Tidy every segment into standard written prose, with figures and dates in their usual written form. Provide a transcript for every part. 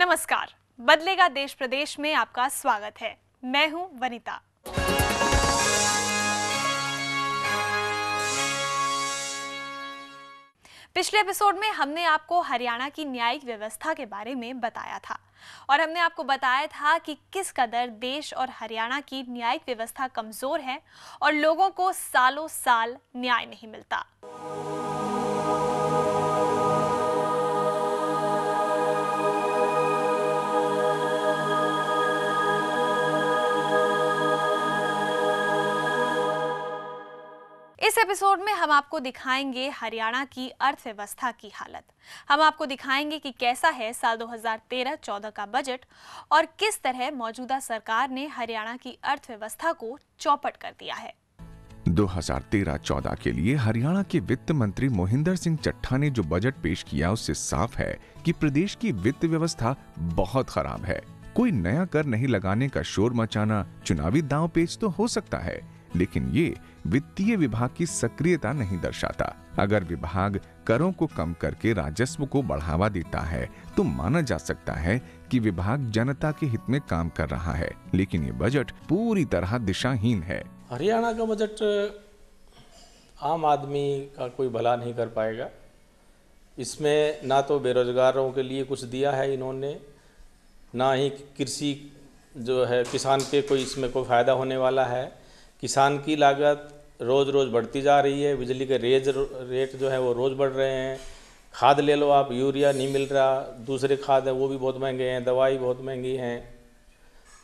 नमस्कार, बदलेगा देश प्रदेश में आपका स्वागत है। मैं हूं वनिता। पिछले एपिसोड में हमने आपको हरियाणा की न्यायिक व्यवस्था के बारे में बताया था और हमने आपको बताया था कि किस कदर देश और हरियाणा की न्यायिक व्यवस्था कमजोर है और लोगों को सालों साल न्याय नहीं मिलता। इस एपिसोड में हम आपको दिखाएंगे हरियाणा की अर्थव्यवस्था की हालत। हम आपको दिखाएंगे कि कैसा है साल 2013-14 का बजट और किस तरह मौजूदा सरकार ने हरियाणा की अर्थव्यवस्था को चौपट कर दिया है। 2013-14 के लिए हरियाणा के वित्त मंत्री मोहिंदर सिंह चट्ठा ने जो बजट पेश किया उससे साफ है कि प्रदेश की वित्त व्यवस्था बहुत खराब है। कोई नया कर नहीं लगाने का शोर मचाना चुनावी दांव पेच तो हो सकता है, लेकिन ये वित्तीय विभाग की सक्रियता नहीं दर्शाता। अगर विभाग करों को कम करके राजस्व को बढ़ावा देता है तो माना जा सकता है कि विभाग जनता के हित में काम कर रहा है, लेकिन ये बजट पूरी तरह दिशाहीन है। हरियाणा का बजट आम आदमी का कोई भला नहीं कर पाएगा। इसमें ना तो बेरोजगारों के लिए कुछ दिया है इन्होंने, ना ही कृषि जो है किसान के कोई इसमें कोई फ़ायदा होने वाला है। किसान की लागत रोज़ रोज़ बढ़ती जा रही है, बिजली के रेट जो है वो रोज़ बढ़ रहे हैं। खाद ले लो आप, यूरिया नहीं मिल रहा, दूसरे खाद है वो भी बहुत महंगे हैं, दवाई बहुत महंगी हैं,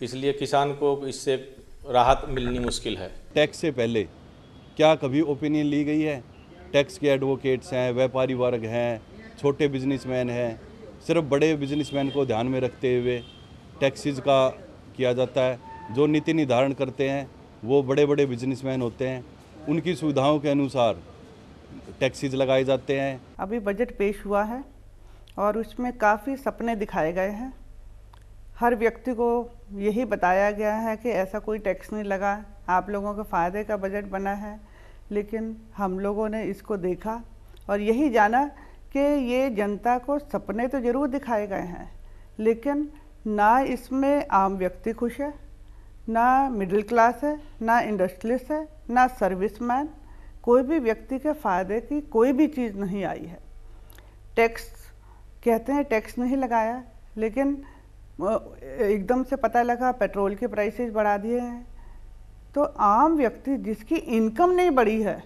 इसलिए किसान को इससे राहत मिलनी मुश्किल है। टैक्स से पहले क्या कभी ओपिनियन ली गई है? टैक्स के एडवोकेट्स हैं, व्यापारी वर्ग हैं, छोटे बिजनेसमैन हैं, सिर्फ बड़े बिजनेसमैन को ध्यान में रखते हुए टैक्सेस का किया जाता है। जो नीति निर्धारण करते हैं वो बड़े बड़े बिजनेसमैन होते हैं, उनकी सुविधाओं के अनुसार टैक्सेस लगाए जाते हैं। अभी बजट पेश हुआ है और उसमें काफ़ी सपने दिखाए गए हैं। हर व्यक्ति को यही बताया गया है कि ऐसा कोई टैक्स नहीं लगा, आप लोगों के फ़ायदे का बजट बना है। लेकिन हम लोगों ने इसको देखा और यही जाना कि ये जनता को सपने तो ज़रूर दिखाए गए हैं, लेकिन ना इसमें आम व्यक्ति खुश है, ना मिडिल क्लास है, ना इंडस्ट्रियलिस्ट है, ना सर्विसमैन। कोई भी व्यक्ति के फ़ायदे की कोई भी चीज़ नहीं आई है। टैक्स कहते हैं टैक्स नहीं लगाया, लेकिन एकदम से पता लगा पेट्रोल के प्राइसेस बढ़ा दिए हैं। तो आम व्यक्ति जिसकी इनकम नहीं बढ़ी है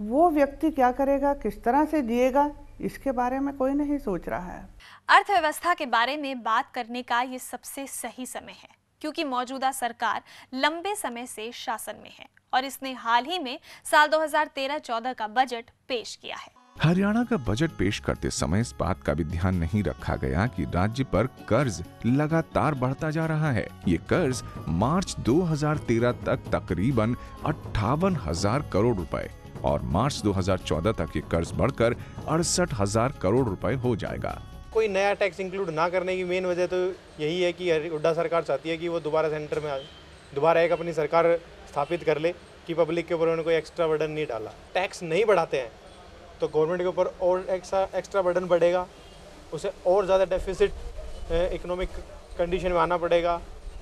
वो व्यक्ति क्या करेगा, किस तरह से जिएगा, इसके बारे में कोई नहीं सोच रहा है। अर्थव्यवस्था के बारे में बात करने का ये सबसे सही समय है क्योंकि मौजूदा सरकार लंबे समय से शासन में है और इसने हाल ही में साल 2013-14 का बजट पेश किया है। हरियाणा का बजट पेश करते समय इस बात का भी ध्यान नहीं रखा गया कि राज्य पर कर्ज लगातार बढ़ता जा रहा है। ये कर्ज मार्च 2013 तक तकरीबन 58,000 करोड़ रुपए और मार्च 2014 तक ये कर्ज बढ़कर 68,000 करोड़ रुपए हो जाएगा। कोई नया टैक्स इंक्लूड ना करने की मेन वजह तो यही है कि हुड्डा सरकार चाहती है कि वो दोबारा सेंटर में आ, दोबारा एक अपनी सरकार स्थापित कर ले कि पब्लिक के ऊपर उन्होंने कोई एक्स्ट्रा बर्डन नहीं डाला। टैक्स नहीं बढ़ाते हैं तो गवर्नमेंट के ऊपर और एक्स्ट्रा बर्डन बढ़ेगा, उसे और ज़्यादा डेफिसिट इकोनॉमिक कंडीशन में आना पड़ेगा।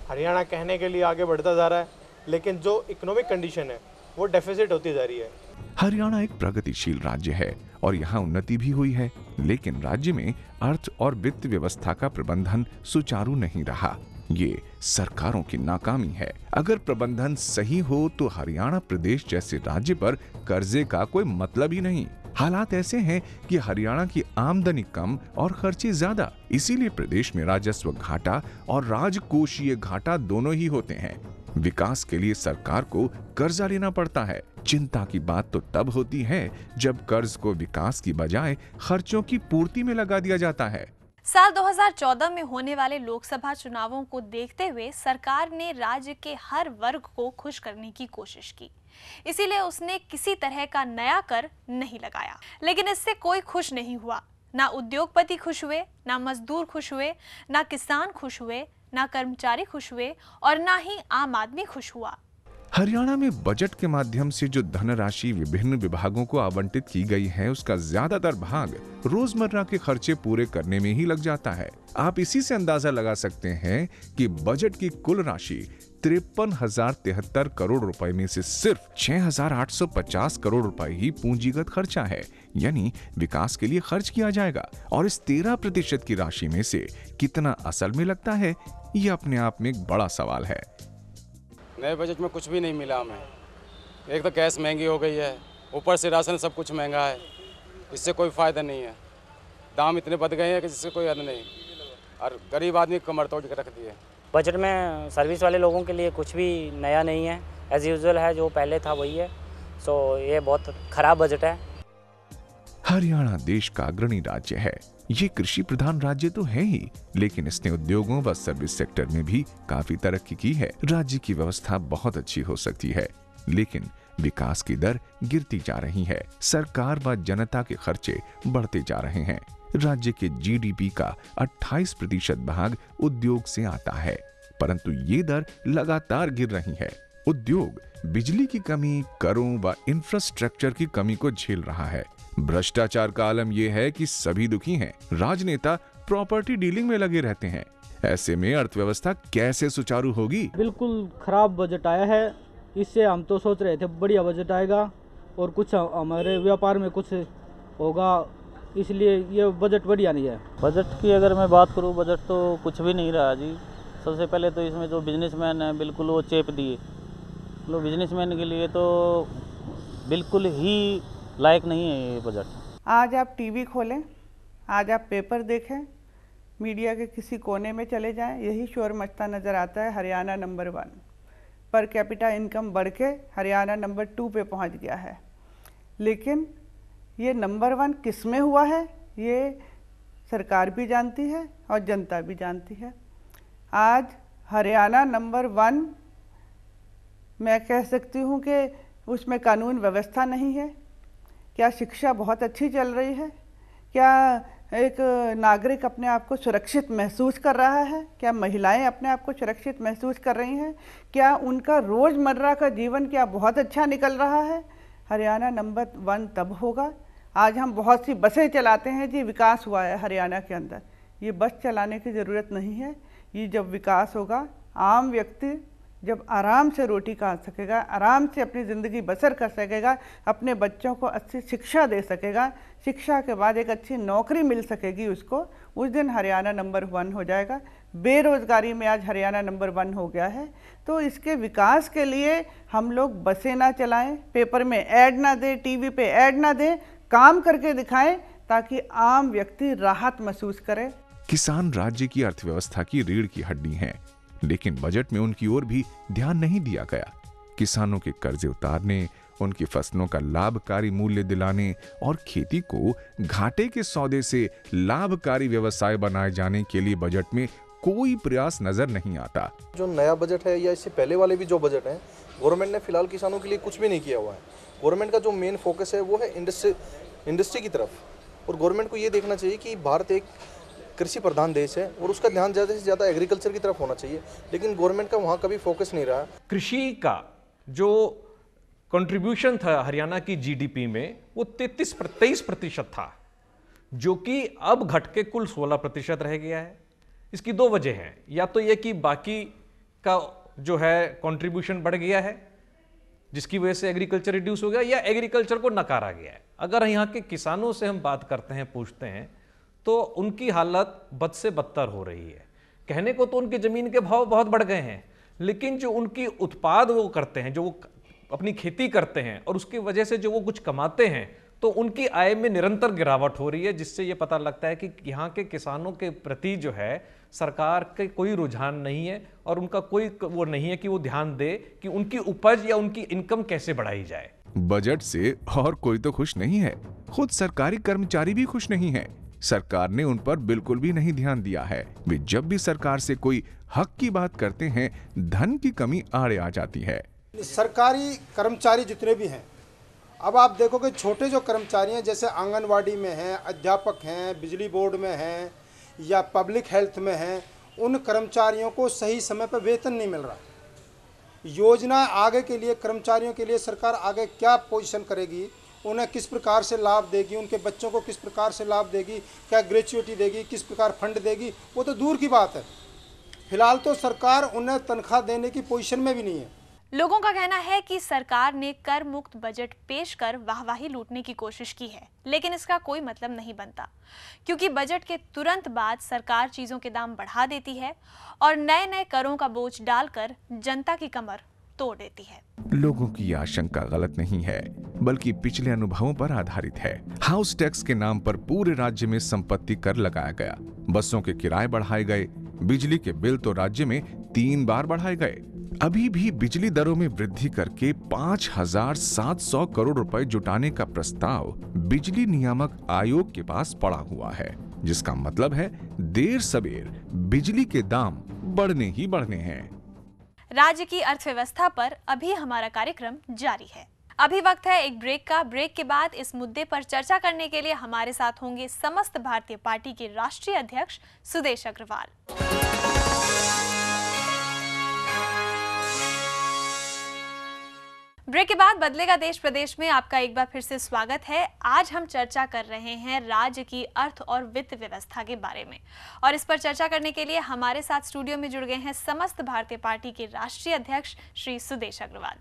हरियाणा कहने के लिए आगे बढ़ता जा रहा है, लेकिन जो इकोनॉमिक कंडीशन है वो डेफिसिट होती जा रही है। हरियाणा एक प्रगतिशील राज्य है और यहाँ उन्नति भी हुई है, लेकिन राज्य में अर्थ और वित्त व्यवस्था का प्रबंधन सुचारू नहीं रहा। ये सरकारों की नाकामी है। अगर प्रबंधन सही हो तो हरियाणा प्रदेश जैसे राज्य पर कर्जे का कोई मतलब ही नहीं। हालात ऐसे हैं कि हरियाणा की आमदनी कम और खर्चे ज्यादा, इसीलिए प्रदेश में राजस्व घाटा और राजकोषीय घाटा दोनों ही होते हैं। विकास के लिए सरकार को कर्जा लेना पड़ता है। चिंता की बात तो तब होती है जब कर्ज को विकास की बजाय खर्चों की पूर्ति में लगा दिया जाता है। साल 2014 में होने वाले लोकसभा चुनावों को देखते हुए सरकार ने राज्य के हर वर्ग को खुश करने की कोशिश की, इसीलिए उसने किसी तरह का नया कर नहीं लगाया। लेकिन इससे कोई खुश नहीं हुआ। ना उद्योगपति खुश हुए, ना मजदूर खुश हुए, ना किसान खुश हुए, ना कर्मचारी खुश हुए और ना ही आम आदमी खुश हुआ। हरियाणा में बजट के माध्यम से जो धनराशि विभिन्न विभागों को आवंटित की गई है, उसका ज्यादातर भाग रोजमर्रा के खर्चे पूरे करने में ही लग जाता है। आप इसी से अंदाजा लगा सकते हैं कि बजट की कुल राशि 53,073 करोड़ रुपए में से सिर्फ 6,850 करोड़ रुपए ही पूंजीगत खर्चा है, यानी विकास के लिए खर्च किया जाएगा। और इस 13% की राशि में से कितना असल में लगता है, ये अपने आप में एक बड़ा सवाल है। नए बजट में कुछ भी नहीं मिला हमें। एक तो गैस महंगी हो गई है, ऊपर से राशन सब कुछ महंगा है, इससे कोई फ़ायदा नहीं है। दाम इतने बढ़ गए हैं कि जिससे कोई हद नहीं, और गरीब आदमी कमर तोड़ के रख दिए। बजट में सर्विस वाले लोगों के लिए कुछ भी नया नहीं है, एज यूजुअल है, जो पहले था वही है। सो ये बहुत खराब बजट है। हरियाणा देश का अग्रणी राज्य है। ये कृषि प्रधान राज्य तो है ही, लेकिन इसने उद्योगों व सर्विस सेक्टर में भी काफी तरक्की की है। राज्य की व्यवस्था बहुत अच्छी हो सकती है, लेकिन विकास की दर गिरती जा रही है। सरकार व जनता के खर्चे बढ़ते जा रहे हैं। राज्य के जीडीपी का 28% भाग उद्योग से आता है, परंतु ये दर लगातार गिर रही है। उद्योग बिजली की कमी, करों व इंफ्रास्ट्रक्चर की कमी को झेल रहा है। भ्रष्टाचार का आलम यह है कि सभी दुखी हैं। राजनेता प्रॉपर्टी डीलिंग में लगे रहते हैं। ऐसे में अर्थव्यवस्था कैसे सुचारू होगी? बिल्कुल खराब बजट आया है। इससे हम तो सोच रहे थे बढ़िया बजट आएगा और कुछ हमारे व्यापार में कुछ होगा, इसलिए ये बजट बढ़िया नहीं है। बजट की अगर मैं बात करूं, बजट तो कुछ भी नहीं रहा जी। सबसे पहले तो इसमें जो बिजनेसमैन है बिल्कुल वो चेप दिए। मतलब बिजनेसमैन के लिए तो बिल्कुल ही लायक नहीं है ये बजट। आज आप टीवी खोलें, आज आप पेपर देखें, मीडिया के किसी कोने में चले जाएं, यही शोर मचता नज़र आता है। Haryana number 1 per capita income बढ़ के हरियाणा नंबर 2 पे पहुंच गया है। लेकिन ये नंबर 1 किस में हुआ है, ये सरकार भी जानती है और जनता भी जानती है। आज हरियाणा नंबर 1 मैं कह सकती हूँ कि उसमें कानून व्यवस्था नहीं है। क्या शिक्षा बहुत अच्छी चल रही है? क्या एक नागरिक अपने आप को सुरक्षित महसूस कर रहा है? क्या महिलाएं अपने आप को सुरक्षित महसूस कर रही हैं? क्या उनका रोज़मर्रा का जीवन क्या बहुत अच्छा निकल रहा है? हरियाणा नंबर 1 तब होगा। आज हम बहुत सी बसें चलाते हैं जी, विकास हुआ है हरियाणा के अंदर। ये बस चलाने की ज़रूरत नहीं है। ये जब विकास होगा, आम व्यक्ति जब आराम से रोटी खा सकेगा, आराम से अपनी ज़िंदगी बसर कर सकेगा, अपने बच्चों को अच्छी शिक्षा दे सकेगा, शिक्षा के बाद एक अच्छी नौकरी मिल सकेगी उसको, उस दिन हरियाणा नंबर 1 हो जाएगा। बेरोज़गारी में आज हरियाणा नंबर 1 हो गया है। तो इसके विकास के लिए हम लोग बसें ना चलाएं, पेपर में ऐड ना दें, टीवी पे ऐड ना दें, काम करके दिखाएं ताकि आम व्यक्ति राहत महसूस करे। किसान राज्य की अर्थव्यवस्था की रीढ़ की हड्डी हैं, लेकिन बजट में उनकी ओर भी ध्यान नहीं दिया गया। किसानों के कर्जे उतारने, उनकी फसलों का लाभकारी मूल्य दिलाने और खेती को घाटे के सौदे से लाभकारी व्यवसाय बनाए जाने के लिए बजट में कोई प्रयास नजर नहीं आता। जो नया बजट है या इससे पहले वाले भी जो बजट हैं, गवर्नमेंट ने फिलहाल किसानों के लिए कुछ भी नहीं किया हुआ है। गवर्नमेंट का जो मेन फोकस है वो है इंडस्ट्री की तरफ, और गवर्नमेंट को ये देखना चाहिए कि भारत एक कृषि प्रधान देश है और उसका ध्यान ज़्यादा से ज़्यादा एग्रीकल्चर की तरफ होना चाहिए, लेकिन गवर्नमेंट का वहाँ कभी फोकस नहीं रहा। कृषि का जो कंट्रीब्यूशन था हरियाणा की जीडीपी में वो 23% था, जो कि अब घट के कुल 16% रह गया है। इसकी दो वजह हैं, या तो ये कि बाकी का जो है कंट्रीब्यूशन बढ़ गया है जिसकी वजह से एग्रीकल्चर रिड्यूस हो गया, या एग्रीकल्चर को नकारा गया है। अगर यहाँ के किसानों से हम बात करते हैं, पूछते हैं, तो उनकी हालत बद से बदतर हो रही है। कहने को तो उनकी जमीन के भाव बहुत बढ़ गए हैं, लेकिन जो उनकी उत्पाद वो करते हैं, जो वो अपनी खेती करते हैं और उसकी वजह से जो वो कुछ कमाते हैं, तो उनकी आय में निरंतर गिरावट हो रही है, जिससे ये पता लगता है कि यहाँ के किसानों के प्रति जो है सरकार के कोई रुझान नहीं है और उनका कोई वो नहीं है कि वो ध्यान दे कि उनकी उपज या उनकी इनकम कैसे बढ़ाई जाए। बजट से और कोई तो खुश नहीं है, खुद सरकारी कर्मचारी भी खुश नहीं है। सरकार ने उन पर बिल्कुल भी नहीं ध्यान दिया है। वे जब भी सरकार से कोई हक की बात करते हैं, धन की कमी आड़े आ जाती है। सरकारी कर्मचारी जितने भी हैं, अब आप देखोगे छोटे जो कर्मचारी हैं, जैसे आंगनवाड़ी में हैं, अध्यापक हैं, बिजली बोर्ड में हैं या पब्लिक हेल्थ में हैं, उन कर्मचारियों को सही समय पर वेतन नहीं मिल रहा। योजना आगे के लिए कर्मचारियों के लिए सरकार आगे क्या पोजीशन करेगी, उन्हें किस प्रकार से लाभ देगी, उनके बच्चों को किस प्रकार से लाभ देगी, क्या ग्रेच्युटी देगी, किस प्रकार फंड देगी, वो तो दूर की बात है। फिलहाल तो सरकार उन्हें तनख्वाह देने की पोजीशन में भी नहीं है। लोगों का कहना है कि सरकार ने कर मुक्त बजट पेश कर वाहवाही लूटने की कोशिश की है, लेकिन इसका कोई मतलब नहीं बनता, क्योंकि बजट के तुरंत बाद सरकार चीजों के दाम बढ़ा देती है और नए नए करों का बोझ डालकर जनता की कमर तोड़ देती है। लोगों की आशंका गलत नहीं है, बल्कि पिछले अनुभवों पर आधारित है। हाउस टैक्स के नाम पर पूरे राज्य में संपत्ति कर लगाया गया, बसों के किराए बढ़ाए गए, बिजली के बिल तो राज्य में 3 बार बढ़ाए गए। अभी भी बिजली दरों में वृद्धि करके 5,700 करोड़ रुपए जुटाने का प्रस्ताव बिजली नियामक आयोग के पास पड़ा हुआ है, जिसका मतलब है देर सबेर बिजली के दाम बढ़ने ही बढ़ने हैं। राज्य की अर्थव्यवस्था पर अभी हमारा कार्यक्रम जारी है। अभी वक्त है एक ब्रेक का। ब्रेक के बाद इस मुद्दे पर चर्चा करने के लिए हमारे साथ होंगे समस्त भारतीय पार्टी के राष्ट्रीय अध्यक्ष सुदेश अग्रवाल। ब्रेक के बाद बदलेगा देश प्रदेश में आपका एक बार फिर से स्वागत है। आज हम चर्चा कर रहे हैं राज्य की अर्थ और वित्त व्यवस्था के बारे में, और इस पर चर्चा करने के लिए हमारे साथ स्टूडियो में जुड़ गए हैं समस्त भारतीय पार्टी के राष्ट्रीय अध्यक्ष श्री सुदेश अग्रवाल।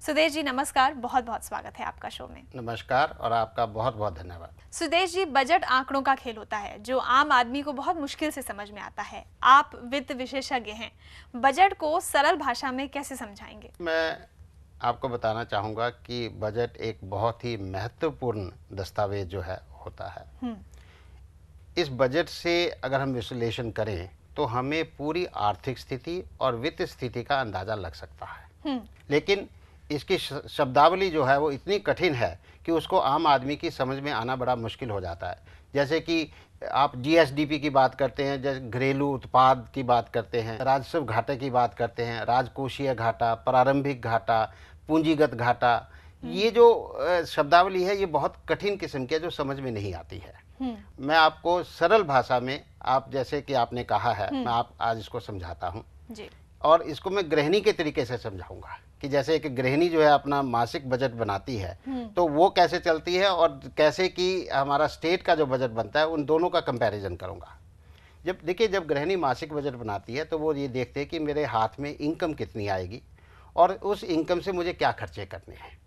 सुदेश जी नमस्कार, बहुत बहुत स्वागत है आपका शो में। नमस्कार और आपका बहुत बहुत धन्यवाद। सुदेश जी, बजट आंकड़ों का खेल होता है जो आम आदमी को बहुत मुश्किल से समझ में आता है। आप वित्त विशेषज्ञ हैं, बजट को सरल भाषा में कैसे समझाएंगे? मैं आपको बताना चाहूँगा कि बजट एक बहुत ही महत्वपूर्ण दस्तावेज जो है होता है। इस बजट से अगर हम विश्लेषण करें तो हमें पूरी आर्थिक स्थिति और वित्त स्थिति का अंदाज़ा लग सकता है, लेकिन इसकी शब्दावली जो है वो इतनी कठिन है कि उसको आम आदमी की समझ में आना बड़ा मुश्किल हो जाता है। जैसे कि आप जीएसडीपी की बात करते हैं, जैसे घरेलू उत्पाद की बात करते हैं, राजस्व घाटे की बात करते हैं, राजकोषीय घाटा, प्रारंभिक घाटा, पूंजीगत घाटा, ये जो शब्दावली है ये बहुत कठिन किस्म की है जो समझ में नहीं आती है। मैं आपको सरल भाषा में, आप जैसे कि आपने कहा है, मैं आज इसको समझाता हूँ और इसको मैं गृहिणी के तरीके से समझाऊंगा कि जैसे एक गृहिणी जो है अपना मासिक बजट बनाती है तो वो कैसे चलती है और कैसे कि हमारा स्टेट का जो बजट बनता है, उन दोनों का कंपैरिजन करूंगा। जब गृहिणी मासिक बजट बनाती है तो वो ये देखते हैं कि मेरे हाथ में इनकम कितनी आएगी और उस इनकम से मुझे क्या खर्चे करने हैं।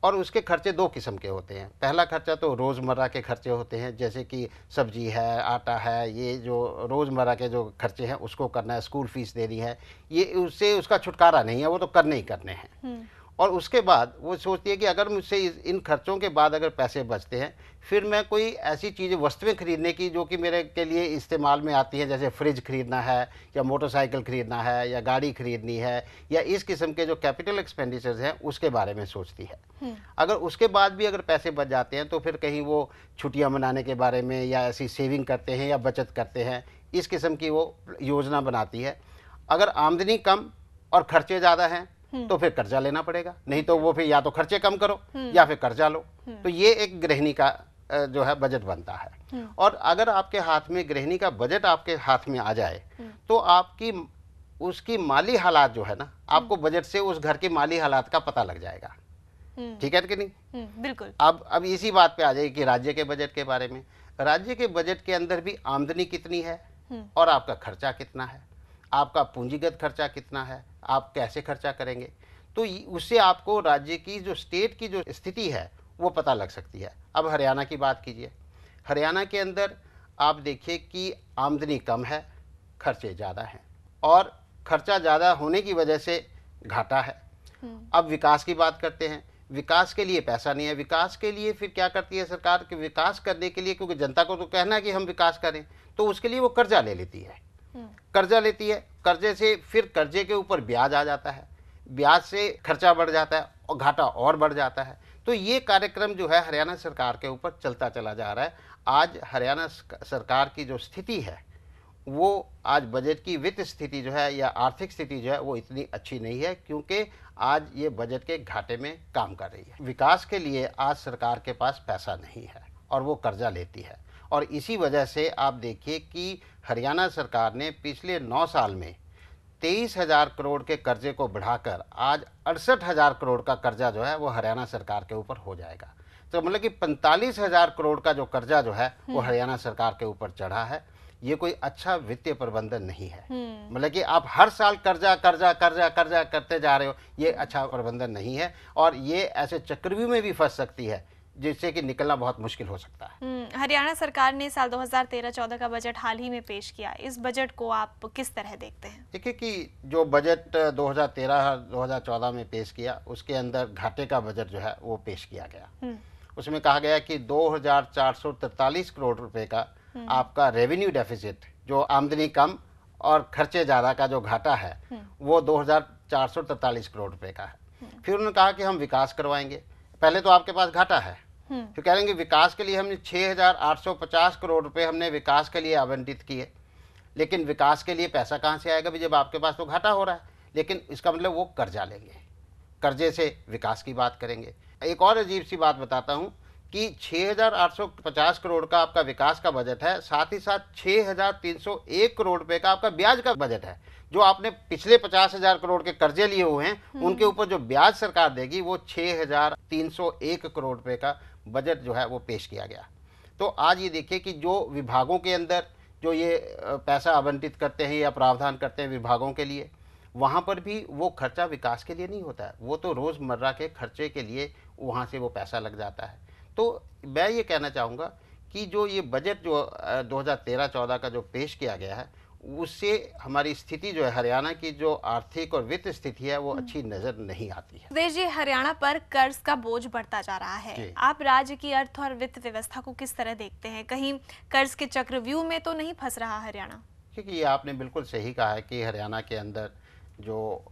और उसके खर्चे 2 किस्म के होते हैं। पहला खर्चा तो रोज़मर्रा के खर्चे होते हैं, जैसे कि सब्जी है, आटा है, ये जो रोज़मर्रा के जो खर्चे हैं उसको करना है, स्कूल फीस देनी है, ये उससे उसका छुटकारा नहीं है, वो तो करने ही करने हैं। और उसके बाद वो सोचती है कि अगर मुझसे इन खर्चों के बाद अगर पैसे बचते हैं फिर मैं कोई ऐसी चीज़ें वस्तुएं खरीदने की जो कि मेरे के लिए इस्तेमाल में आती हैं, जैसे फ्रिज खरीदना है या मोटरसाइकिल खरीदना है या गाड़ी खरीदनी है या इस किस्म के जो कैपिटल एक्सपेंडिचर्स हैं उसके बारे में सोचती है। अगर उसके बाद भी अगर पैसे बच जाते हैं तो फिर कहीं वो छुट्टियां मनाने के बारे में या ऐसी सेविंग करते हैं या बचत करते हैं, इस किस्म की वो योजना बनाती है। अगर आमदनी कम और खर्चे ज़्यादा हैं तो फिर कर्जा लेना पड़ेगा, नहीं तो वो फिर या तो खर्चे कम करो या फिर कर्जा लो। तो ये एक गृहिणी का जो है बजट बनता है। और अगर आपके हाथ में गृहिणी का बजट आपके हाथ में आ जाए तो आपकी उसकी माली हालात जो है ना, आपको बजट से उस घर के माली हालात का पता लग जाएगा। ठीक है कि नहीं? बिल्कुल। अब इसी बात पे आ जाए कि राज्य के बजट के बारे में। राज्य के बजट के अंदर भी आमदनी कितनी है और आपका खर्चा कितना है, आपका पूंजीगत खर्चा कितना है, आप कैसे खर्चा करेंगे, तो उससे आपको राज्य की जो स्टेट की जो स्थिति है वो पता लग सकती है। अब हरियाणा की बात कीजिए। हरियाणा के अंदर आप देखिए कि आमदनी कम है, खर्चे ज़्यादा हैं और खर्चा ज़्यादा होने की वजह से घाटा है। अब विकास की बात करते हैं। विकास के लिए पैसा नहीं है। विकास के लिए फिर क्या करती है सरकार कि विकास करने के लिए, क्योंकि जनता को तो कहना है कि हम विकास करें, तो उसके लिए वो कर्जा ले लेती है। कर्जा लेती है, कर्जे से फिर कर्जे के ऊपर ब्याज आ जाता है, ब्याज से खर्चा बढ़ जाता है और घाटा और बढ़ जाता है। तो ये कार्यक्रम जो है हरियाणा सरकार के ऊपर चलता चला जा रहा है। आज हरियाणा सरकार की जो स्थिति है वो आज बजट की वित्त स्थिति जो है या आर्थिक स्थिति जो है वो इतनी अच्छी नहीं है, क्योंकि आज ये बजट के घाटे में काम कर रही है। विकास के लिए आज सरकार के पास पैसा नहीं है और वो कर्जा लेती है। और इसी वजह से आप देखिए कि हरियाणा सरकार ने पिछले 9 साल में 23,000 करोड़ के कर्जे को बढ़ाकर आज 68,000 करोड़ का कर्जा जो है वो हरियाणा सरकार के ऊपर हो जाएगा। तो मतलब कि 45,000 करोड़ का जो कर्जा जो है वो हरियाणा सरकार के ऊपर चढ़ा है। ये कोई अच्छा वित्तीय प्रबंधन नहीं है। मतलब कि आप हर साल कर्जा कर्जा कर्जा कर्जा करते जा रहे हो, ये अच्छा प्रबंधन नहीं है और ये ऐसे चक्रव्यूह में भी फंस सकती है जिससे कि निकलना बहुत मुश्किल हो सकता है। हरियाणा सरकार ने साल 2013-14 का बजट हाल ही में पेश किया। इस बजट को आप किस तरह देखते हैं? देखिए कि जो बजट 2013-2014 में पेश किया उसके अंदर घाटे का बजट जो है वो पेश किया गया। उसमें कहा गया कि 2,443 करोड़ रुपए का आपका रेवेन्यू डेफिसिट, जो आमदनी कम और खर्चे ज़्यादा का जो घाटा है वो 2,443 करोड़ रुपए का है। फिर उन्होंने कहा कि हम विकास करवाएंगे। पहले तो आपके पास घाटा है, फिर कह रहे हैं कि विकास के लिए हमने 6,850 करोड़ रुपए हमने विकास के लिए आवंटित किए। लेकिन विकास के लिए पैसा कहाँ से आएगा भी, जब आपके पास तो घाटा हो रहा है। लेकिन इसका मतलब वो कर्जा लेंगे, कर्जे से विकास की बात करेंगे। एक और अजीब सी बात बताता हूँ कि 6,850 करोड़ का आपका विकास का बजट है, साथ ही साथ 6,301 करोड़ रुपए का आपका ब्याज का बजट है। जो आपने पिछले 50,000 करोड़ के कर्जे लिए हुए हैं उनके ऊपर जो ब्याज सरकार देगी वो 6,301 करोड़ रुपए का बजट जो है वो पेश किया गया। तो आज ये देखिए कि जो विभागों के अंदर जो ये पैसा आवंटित करते हैं या प्रावधान करते हैं विभागों के लिए, वहाँ पर भी वो खर्चा विकास के लिए नहीं होता है, वो तो रोज़मर्रा के खर्चे के लिए वहाँ से वो पैसा लग जाता है। तो मैं ये कहना चाहूँगा कि जो ये बजट जो 2013-14 का जो पेश किया गया है उससे हमारी स्थिति जो है, हरियाणा की जो आर्थिक और वित्त स्थिति है वो अच्छी नजर नहीं आती है। सुदेश जी, हरियाणा पर कर्ज का बोझ बढ़ता जा रहा है। आप राज्य की अर्थ और वित्त व्यवस्था को किस तरह देखते हैं? कहीं कर्ज के चक्रव्यूह में तो नहीं फंस रहा हरियाणा? क्योंकि ये आपने बिल्कुल सही कहा है कि हरियाणा के अंदर जो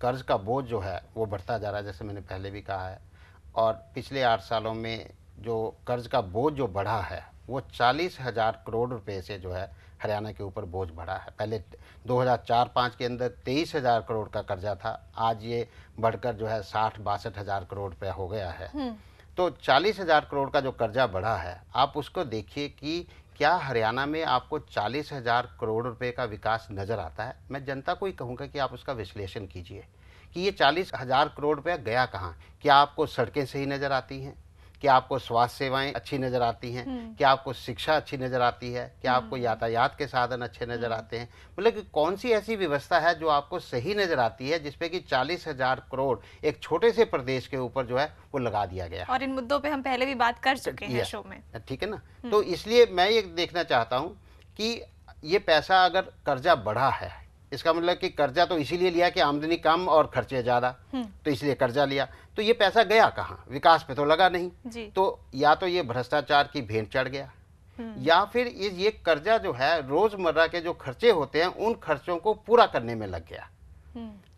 कर्ज का बोझ जो है वो बढ़ता जा रहा है, जैसे मैंने पहले भी कहा है। और पिछले 8 सालों में जो कर्ज का बोझ जो बढ़ा है वो 40,000 करोड़ रुपए से जो है हरियाणा के ऊपर बोझ बढ़ा है। पहले 2004-05 के अंदर 23,000 करोड़ का कर्जा था, आज ये बढ़कर जो है 60-62,000 करोड़ रुपया हो गया है। तो 40,000 करोड़ का जो कर्जा बढ़ा है, आप उसको देखिए कि क्या हरियाणा में आपको 40,000 करोड़ रुपए का विकास नज़र आता है? मैं जनता को ही कहूँगा कि आप उसका विश्लेषण कीजिए कि ये 40,000 करोड़ रुपया गया कहाँ। क्या आपको सड़कें सही नज़र आती हैं? क्या आपको स्वास्थ्य सेवाएं अच्छी नज़र आती हैं? क्या आपको शिक्षा अच्छी नज़र आती है? क्या आपको यातायात के साधन अच्छे नज़र आते हैं? मतलब कि कौन सी ऐसी व्यवस्था है जो आपको सही नज़र आती है जिसपे कि 40,000 करोड़ एक छोटे से प्रदेश के ऊपर जो है वो लगा दिया गया? और इन मुद्दों पे हम पहले भी बात कर चुके हैं शो में, ठीक है ना। तो इसलिए मैं ये देखना चाहता हूँ कि ये पैसा अगर कर्जा बढ़ा है, इसका मतलब कि कर्जा तो इसीलिए लिया कि आमदनी कम और खर्चे ज़्यादा, तो इसलिए कर्जा लिया। तो ये पैसा गया कहाँ? विकास पे तो लगा नहीं। तो या तो ये भ्रष्टाचार की भेंट चढ़ गया, या फिर ये कर्जा जो है रोजमर्रा के जो खर्चे होते हैं उन खर्चों को पूरा करने में लग गया।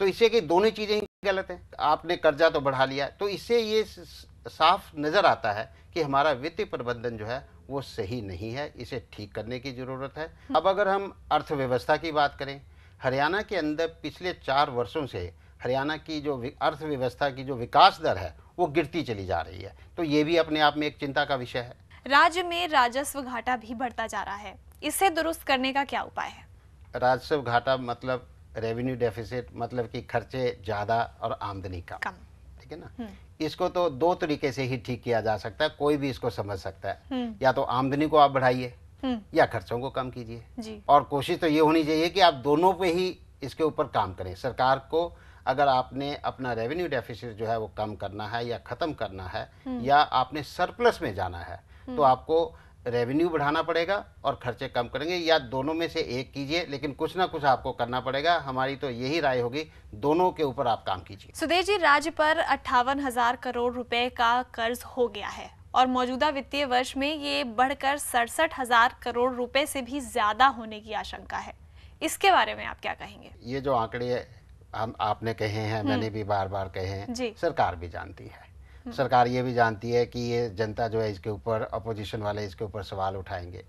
तो इससे कि दोनों चीजें ही गलत हैं। आपने कर्जा तो बढ़ा लिया, तो इससे ये साफ नजर आता है कि हमारा वित्तीय प्रबंधन जो है वो सही नहीं है, इसे ठीक करने की जरूरत है। अब अगर हम अर्थव्यवस्था की बात करें, हरियाणा के अंदर पिछले 4 वर्षों से हरियाणा की जो अर्थव्यवस्था की जो विकास दर है वो गिरती चली जा रही है। तो ये भी अपने आप में एक चिंता का विषय है। राज्य में राजस्व घाटा भी बढ़ता जा रहा है, इसे दुरुस्त करने का क्या उपाय है? राजस्व घाटा मतलब रेवेन्यू डेफिसिट, मतलब कि खर्चे ज़्यादा और आमदनी कम, ठीक है ना। इसको तो 2 तरीके से ही ठीक किया जा सकता है, कोई भी इसको समझ सकता है। या तो आमदनी को आप बढ़ाइए या खर्चों को कम कीजिए, और कोशिश तो ये होनी चाहिए कि आप दोनों पे ही इसके ऊपर काम करें। सरकार को अगर आपने अपना रेवेन्यू डेफिसिट जो है वो कम करना है या ख़त्म करना है, या आपने सरप्लस में जाना है, तो आपको रेवेन्यू बढ़ाना पड़ेगा और खर्चे कम करेंगे, या दोनों में से एक कीजिए, लेकिन कुछ ना कुछ आपको करना पड़ेगा। हमारी तो यही राय होगी, दोनों के ऊपर आप काम कीजिए। सुदेश जी, राज्य पर 58,000 करोड़ रुपए का कर्ज हो गया है और मौजूदा वित्तीय वर्ष में ये बढ़कर 67,000 करोड़ रुपए से भी ज्यादा होने की आशंका है। इसके बारे में आप क्या कहेंगे? ये जो आंकड़े आपने कहे हैं, मैंने भी बार बार कहे हैं, सरकार भी जानती है। सरकार ये भी जानती है कि ये जनता जो है इसके ऊपर, अपोजिशन वाले इसके ऊपर सवाल उठाएंगे,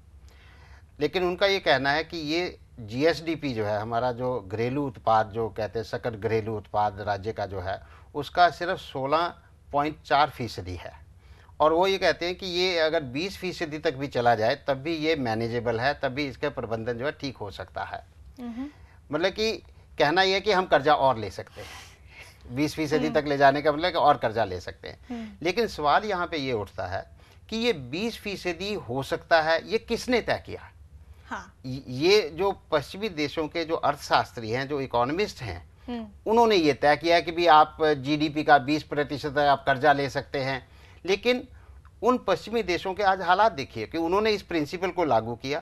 लेकिन उनका ये कहना है कि ये जीएसडीपी जो है, हमारा जो घरेलू उत्पाद जो कहते हैं, सकल घरेलू उत्पाद राज्य का जो है, उसका सिर्फ 16.4% है। और वो ये कहते हैं कि ये अगर 20% तक भी चला जाए तब भी ये मैनेजेबल है, तब भी इसका प्रबंधन जो है ठीक हो सकता है। मतलब कि कहना यह है कि हम कर्जा और ले सकते हैं, 20% तक ले जाने का मतलब कि और कर्जा ले सकते हैं। लेकिन सवाल यहाँ पे ये उठता है कि ये 20% हो सकता है, ये किसने तय किया? हाँ। ये जो पश्चिमी देशों के जो अर्थशास्त्री हैं, जो इकोनॉमिस्ट हैं, उन्होंने ये तय किया कि भी आप जीडीपी का 20% आप कर्जा ले सकते हैं। लेकिन उन पश्चिमी देशों के आज हालात देखिए कि उन्होंने इस प्रिंसिपल को लागू किया,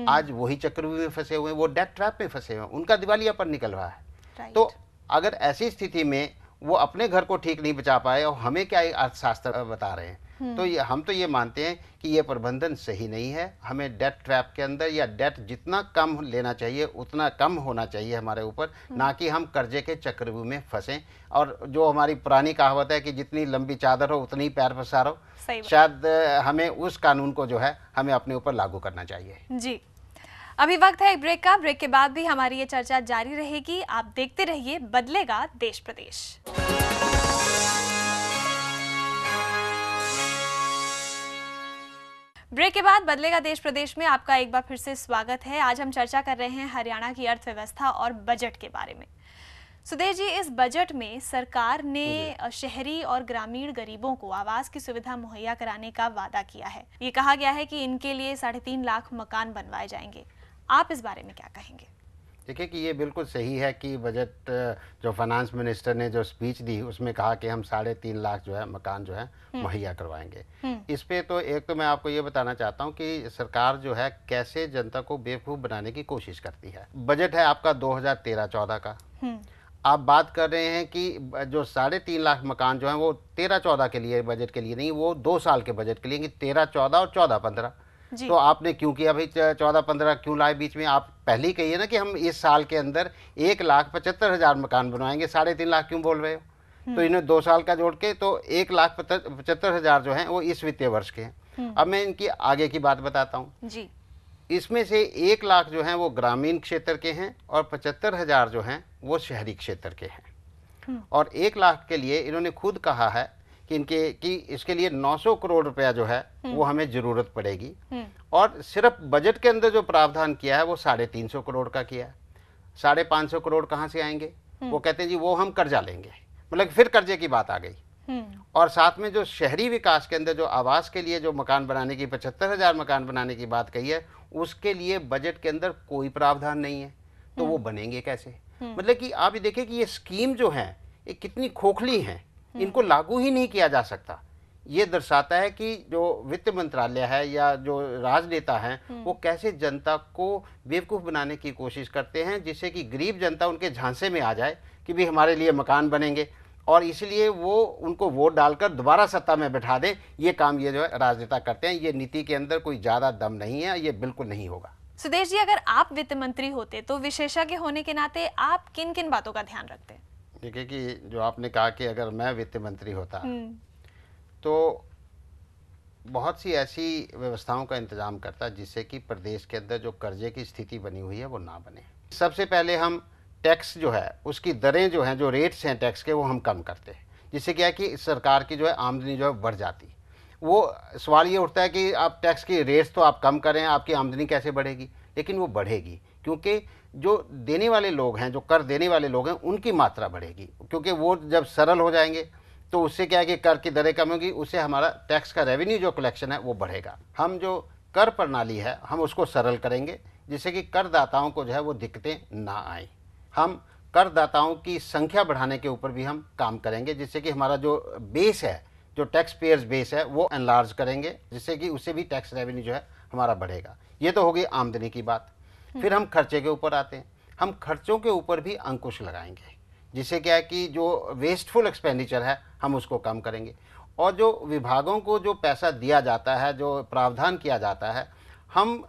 आज वही चक्रव्यूह में फंसे हुए हैं, वो डेट ट्रैप में फंसे हुए हैं, उनका दिवालियापन निकल रहा है। तो अगर ऐसी स्थिति में वो अपने घर को ठीक नहीं बचा पाए और हमें क्या अर्थशास्त्र बता रहे हैं, तो हम तो ये मानते हैं कि ये प्रबंधन सही नहीं है। हमें डेट ट्रैप के अंदर या डेट जितना कम लेना चाहिए उतना कम होना चाहिए हमारे ऊपर, ना कि हम कर्जे के चक्रव्यूह में फंसें। और जो हमारी पुरानी कहावत है कि जितनी लंबी चादर हो उतनी पैर पसारो, शायद हमें उस कानून को जो है हमें अपने ऊपर लागू करना चाहिए। जी, अभी वक्त है एक ब्रेक का। ब्रेक के बाद भी हमारी ये चर्चा जारी रहेगी। आप देखते रहिए बदलेगा देश प्रदेश। ब्रेक के बाद बदलेगा देश प्रदेश में आपका एक बार फिर से स्वागत है। आज हम चर्चा कर रहे हैं हरियाणा की अर्थव्यवस्था और बजट के बारे में। सुदेश जी, इस बजट में सरकार ने शहरी और ग्रामीण गरीबों को आवास की सुविधा मुहैया कराने का वादा किया है। ये कहा गया है कि इनके लिए 3.5 लाख मकान बनवाए जाएंगे। आप इस बारे में क्या कहेंगे? देखिए कि ये बिल्कुल सही है कि बजट जो फाइनेंस मिनिस्टर ने जो स्पीच दी उसमें कहा कि हम 3.5 लाख जो है मकान जो है मुहैया करवाएंगे। इस पे तो एक तो मैं आपको ये बताना चाहता हूँ कि सरकार जो है कैसे जनता को बेवकूफ़ बनाने की कोशिश करती है। बजट है आपका 2013-14 का, आप बात कर रहे हैं कि जो 3.5 लाख मकान जो हैं वो 13-14 के लिए बजट के लिए नहीं, वो 2 साल के बजट के लिए कि 13-14 और 14-15। तो आपने क्यों किया भाई 14-15 क्यों लाए बीच में? आप पहले ही कहिए ना कि हम इस साल के अंदर 1,75,000 मकान बनवाएंगे, 3.5 लाख क्यों बोल रहे हो? तो इन्हें 2 साल का जोड़ के तो 1,75,000 जो हैं वो इस वित्तीय वर्ष के हैं। अब मैं इनकी आगे की बात बताता हूँ जी। इसमें से 1 लाख जो हैं वो ग्रामीण क्षेत्र के हैं और 75,000 जो हैं वो शहरी क्षेत्र के हैं। और 1 लाख के लिए इन्होंने खुद कहा है कि इसके लिए 900 करोड़ रुपया जो है वो हमें ज़रूरत पड़ेगी। और सिर्फ बजट के अंदर जो प्रावधान किया है वो 350 करोड़ का किया है। 550 करोड़ कहाँ से आएंगे? वो कहते हैं जी वो हम कर्जा लेंगे, मतलब फिर कर्जे की बात आ गई। और साथ में जो शहरी विकास के अंदर जो आवास के लिए जो मकान बनाने की 75,000 मकान बनाने की बात कही है, उसके लिए बजट के अंदर कोई प्रावधान नहीं है। तो वो बनेंगे कैसे? मतलब कि आप ये देखिए कि ये स्कीम जो है ये कितनी खोखली है, इनको लागू ही नहीं किया जा सकता। ये दर्शाता है कि जो वित्त मंत्रालय है या जो राजनेता हैं वो कैसे जनता को बेवकूफ़ बनाने की कोशिश करते हैं, जिससे कि गरीब जनता उनके झांसे में आ जाए कि भी हमारे लिए मकान बनेंगे, और इसलिए वो उनको वोट डालकर दोबारा सत्ता में बैठा दें। ये काम ये जो है राजनेता करते हैं। ये नीति के अंदर कोई ज़्यादा दम नहीं है, ये बिल्कुल नहीं होगा। सुदेश जी, अगर आप वित्त मंत्री होते तो विशेषज्ञ होने के नाते आप किन किन बातों का ध्यान रखते? देखिए कि जो आपने कहा कि अगर मैं वित्त मंत्री होता तो बहुत सी ऐसी व्यवस्थाओं का इंतजाम करता जिससे कि प्रदेश के अंदर जो कर्जे की स्थिति बनी हुई है वो ना बने। सबसे पहले हम टैक्स जो है उसकी दरें जो हैं, जो रेट्स हैं टैक्स के, वो हम कम करते हैं, जिससे क्या है कि सरकार की जो है आमदनी जो है बढ़ जाती। वो सवाल ये उठता है कि आप टैक्स की रेट्स तो आप कम करें, आपकी आमदनी कैसे बढ़ेगी? लेकिन वो बढ़ेगी क्योंकि जो देने वाले लोग हैं, जो कर देने वाले लोग हैं, उनकी मात्रा बढ़ेगी, क्योंकि वो जब सरल हो जाएंगे तो उससे क्या है कि कर की दरें कम होगी, उससे हमारा टैक्स का रेवेन्यू जो कलेक्शन है वो बढ़ेगा। हम जो कर प्रणाली है हम उसको सरल करेंगे, जिससे कि करदाताओं को जो है वो दिक्कतें ना आए। हम करदाताओं की संख्या बढ़ाने के ऊपर भी हम काम करेंगे, जिससे कि हमारा जो बेस है, जो टैक्स पेयर्स बेस है, वो एनलार्ज करेंगे, जिससे कि उससे भी टैक्स रेवेन्यू जो है हमारा बढ़ेगा। ये तो होगी आमदनी की बात। फिर हम खर्चे के ऊपर आते हैं। हम खर्चों के ऊपर भी अंकुश लगाएंगे, जिससे क्या है कि जो वेस्टफुल एक्सपेंडिचर है हम उसको कम करेंगे। और जो विभागों को जो पैसा दिया जाता है, जो प्रावधान किया जाता है, हम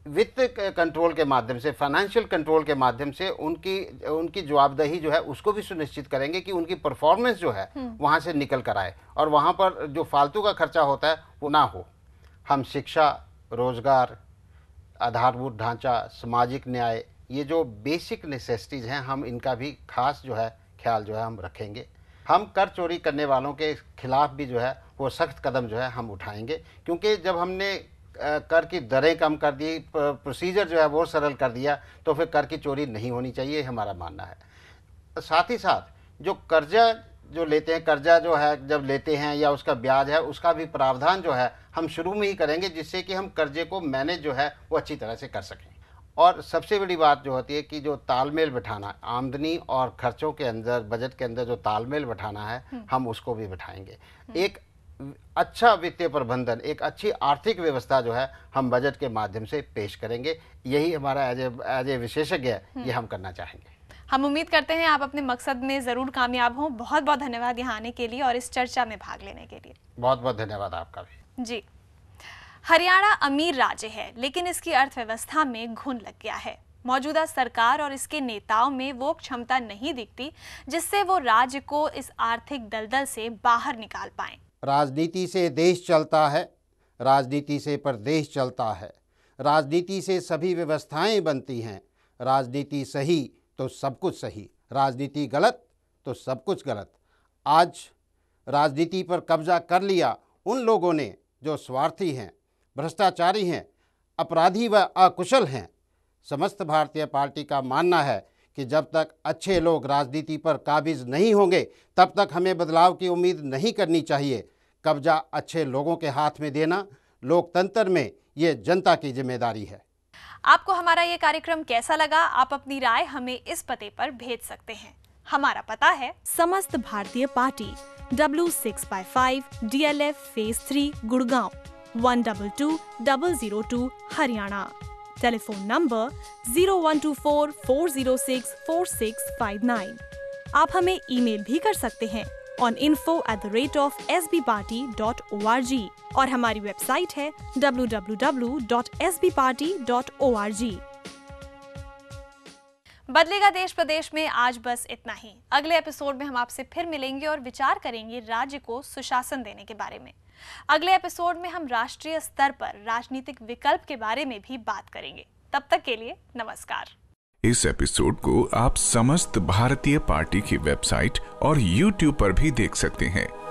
वित्त कंट्रोल के माध्यम से, फाइनेंशियल कंट्रोल के माध्यम से उनकी जवाबदेही जो है उसको भी सुनिश्चित करेंगे कि उनकी परफॉर्मेंस जो है वहाँ से निकल कर आए और वहाँ पर जो फालतू का खर्चा होता है वो ना हो। हम शिक्षा, रोजगार, आधारभूत ढांचा, सामाजिक न्याय, ये जो बेसिक नेसेसिटीज़ हैं हम इनका भी खास जो है ख्याल जो है हम रखेंगे। हम कर चोरी करने वालों के खिलाफ भी जो है वो सख्त कदम जो है हम उठाएंगे, क्योंकि जब हमने कर की दरें कम कर दी, प्रोसीजर जो है वो सरल कर दिया, तो फिर कर की चोरी नहीं होनी चाहिए, हमारा मानना है। साथ ही साथ जो कर्जा जो लेते हैं, कर्जा जो है जब लेते हैं या उसका ब्याज है, उसका भी प्रावधान जो है हम शुरू में ही करेंगे, जिससे कि हम कर्जे को मैनेज जो है वो अच्छी तरह से कर सकें। और सबसे बड़ी बात जो होती है कि जो तालमेल बिठाना, आमदनी और खर्चों के अंदर, बजट के अंदर जो तालमेल बिठाना है, हम उसको भी बिठाएंगे। एक अच्छा वित्तीय प्रबंधन, एक अच्छी आर्थिक व्यवस्था जो है हम बजट के माध्यम से पेश करेंगे। यही हमारा एज ए विशेषज्ञ ये हम करना चाहेंगे। हम उम्मीद करते हैं आप अपने मकसद में जरूर कामयाब हों। बहुत बहुत धन्यवाद यहाँ आने के लिए और इस चर्चा में भाग लेने के लिए। बहुत बहुत धन्यवाद आपका भी। जी, हरियाणा अमीर राज्य है, लेकिन इसकी अर्थव्यवस्था में घुन लग गया है। मौजूदा सरकार और इसके नेताओं में वो क्षमता नहीं दिखती जिससे वो राज्य को इस आर्थिक दलदल से बाहर निकाल पाएं। राजनीति से देश चलता है, राजनीति से प्रदेश चलता है, राजनीति से सभी व्यवस्थाएं बनती हैं। राजनीति सही तो सब कुछ सही, राजनीति गलत तो सब कुछ गलत। आज राजनीति पर कब्जा कर लिया उन लोगों ने जो स्वार्थी हैं, भ्रष्टाचारी हैं, अपराधी व अकुशल हैं। समस्त भारतीय पार्टी का मानना है कि जब तक अच्छे लोग राजनीति पर काबिज नहीं होंगे तब तक हमें बदलाव की उम्मीद नहीं करनी चाहिए। कब्जा अच्छे लोगों के हाथ में देना लोकतंत्र में ये जनता की जिम्मेदारी है। आपको हमारा ये कार्यक्रम कैसा लगा? आप अपनी राय हमें इस पते पर भेज सकते हैं। हमारा पता है समस्त भारतीय party, W6/5 DLF Phase 3 Gurgaon, 122-002 Haryana. Telephone number 0124-406-4659। आप हमें ईमेल भी कर सकते हैं on info@sbparty.org और हमारी वेबसाइट है www.sbparty.org। बदलेगा देश प्रदेश में आज बस इतना ही। अगले एपिसोड में हम आपसे फिर मिलेंगे और विचार करेंगे राज्य को सुशासन देने के बारे में। अगले एपिसोड में हम राष्ट्रीय स्तर पर राजनीतिक विकल्प के बारे में भी बात करेंगे। तब तक के लिए नमस्कार। इस एपिसोड को आप समस्त भारतीय पार्टी की वेबसाइट और YouTube पर भी देख सकते हैं।